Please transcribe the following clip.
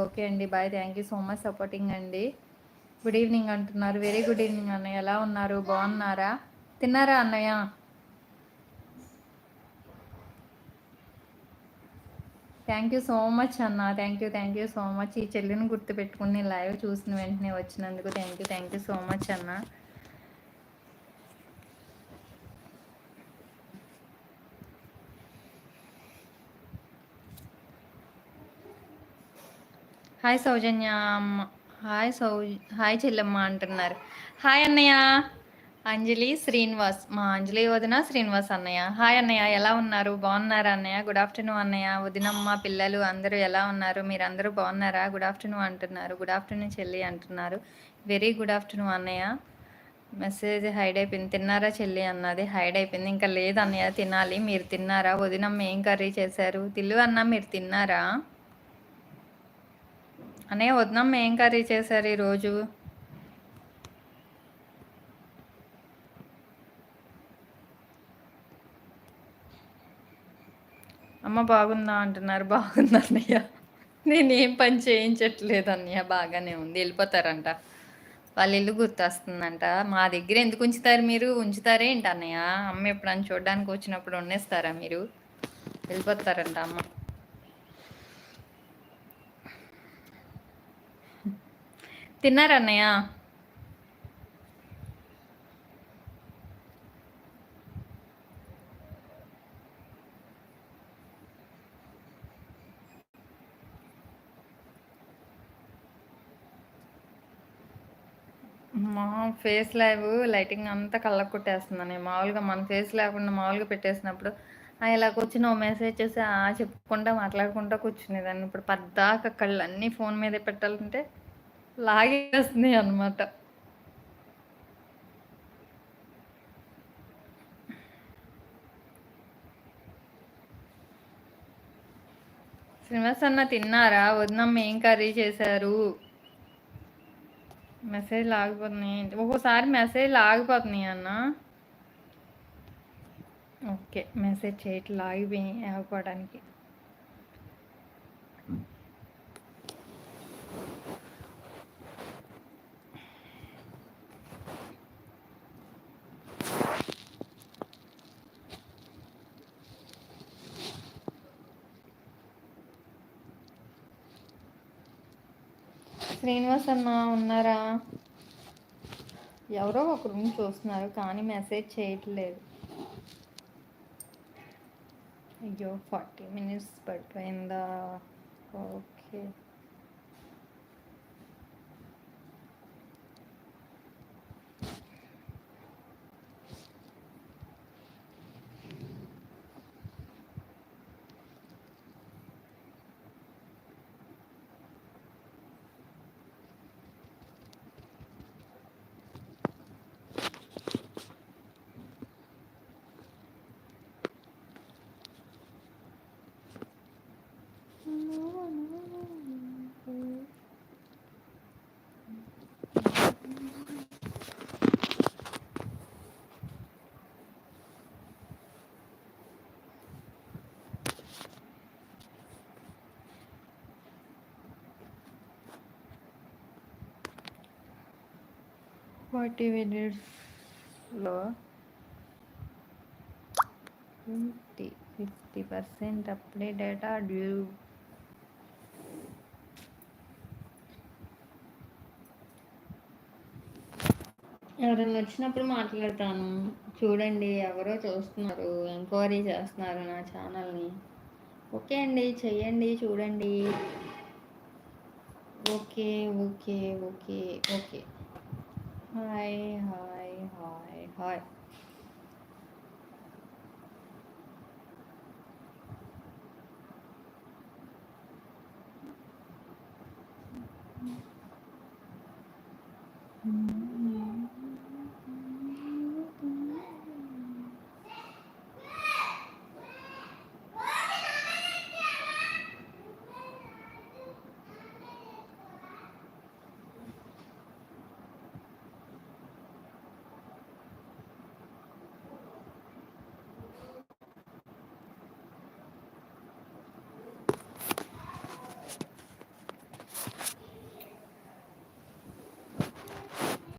Okay అండి. Bye. Thank you so much supporting అండి. Good evening అంటున్నారు. వెరీ గుడ్ ఈవినింగ్ అన్నయ్య. ఎలా ఉన్నారు? బాగున్నారా? తిన్నారా అన్నయ్య? థ్యాంక్ యూ సో మచ్ అన్న. Thank you so much. ఈ చెల్లిని గుర్తుపెట్టుకుని లైవ్ చూసిన వెంటనే వచ్చినందుకు థ్యాంక్ యూ సో మచ్ అన్న. హాయ్ సౌజన్య అమ్మ. హాయ్ చెల్లెమ్మ అంటున్నారు. హాయ్ అన్నయ్య. అంజలి శ్రీనివాస్, మా అంజలి వదిన శ్రీనివాస్ అన్నయ్య. హాయ్ అన్నయ్య, ఎలా ఉన్నారు? బాగున్నారా అన్నయ్య? గుడ్ ఆఫ్టర్నూన్ అన్నయ్య. వదినమ్మ పిల్లలు అందరూ ఎలా ఉన్నారు? మీరు అందరూ బాగున్నారా? గుడ్ ఆఫ్టర్నూన్ అంటున్నారు. గుడ్ ఆఫ్టర్నూన్ చెల్లి అంటున్నారు. వెరీ గుడ్ ఆఫ్టర్నూన్ అన్నయ్య. మెసేజ్ హైడ్ అయిపోయింది. తిన్నారా చెల్లి అన్నది హైడ్ అయిపోయింది. ఇంకా లేదు అన్నయ్య, తినాలి. మీరు తిన్నారా? వదినమ్మ ఏం కర్రీ చేశారు? తిల్లు అన్న మీరు తిన్నారా? అన్నయ్య వదినమ్మ ఏం కర్రీ చేశారు ఈరోజు? అమ్మ బాగుందా అంటున్నారు. బాగుంది అన్నయ్య. నేనేం పని చేయించట్లేదు అన్నయ్య, బాగానే ఉంది. వెళ్ళిపోతారంట, వాళ్ళ ఇల్లు గుర్తొస్తుందంట. మా దగ్గర ఎందుకు ఉంచుతారు మీరు? ఉంచుతారే ఏంటి అన్నయ్య? అమ్మ ఎప్పుడన్నా చూడడానికి వచ్చినప్పుడు వండేస్తారా మీరు? వెళ్ళిపోతారంట అమ్మ. తిన్నారన్నయ్య? మా ఫేస్ లైవ్ లైటింగ్ అంతా కళ్ళకు కొట్టేస్తుందని, మామూలుగా మన ఫేస్ లేకుండా మామూలుగా పెట్టేసినప్పుడు ఇలా కూర్చుని ఓ మెసేజ్ చేసి చెప్పుకుంటా మాట్లాడుకుంటా కూర్చునేదాన్ని. ఇప్పుడు పద్దాక కళ్ళన్నీ ఫోన్ మీదే పెట్టాలంటే లాగేస్తున్నాయి అనమాట. శ్రీనివాస్ అన్న తిన్నారా? వదినమ్మ ఏం కర్రీ చేశారు? మెసేజ్ ఆగిపోతున్నాయి. ఒక్కోసారి మెసేజ్ ఆగిపోతున్నాయి అన్న. ఓకే, మెసేజ్ చేయట్లా ఆగిపోయి ఆగిపోవడానికి. శ్రీనివాస్ అన్న ఉన్నారా? ఎవరో ఒక రూమ్ చూస్తున్నారు కానీ మెసేజ్ చేయట్లేదు. అయ్యో 40 minutes పడిపోయిందా? ఓకే. ఫార్టీ మినిట్స్లో 50% అప్పుడే డేటా డ్యూ. ఎవరైనా వచ్చినప్పుడు మాట్లాడతాను. చూడండి, ఎవరో చూస్తున్నారు, ఎంక్వైరీ చేస్తున్నారు నా ఛానల్ని. ఓకే అండి, చెయ్యండి, చూడండి. Okay okay okay okay. Hi hi hi hi.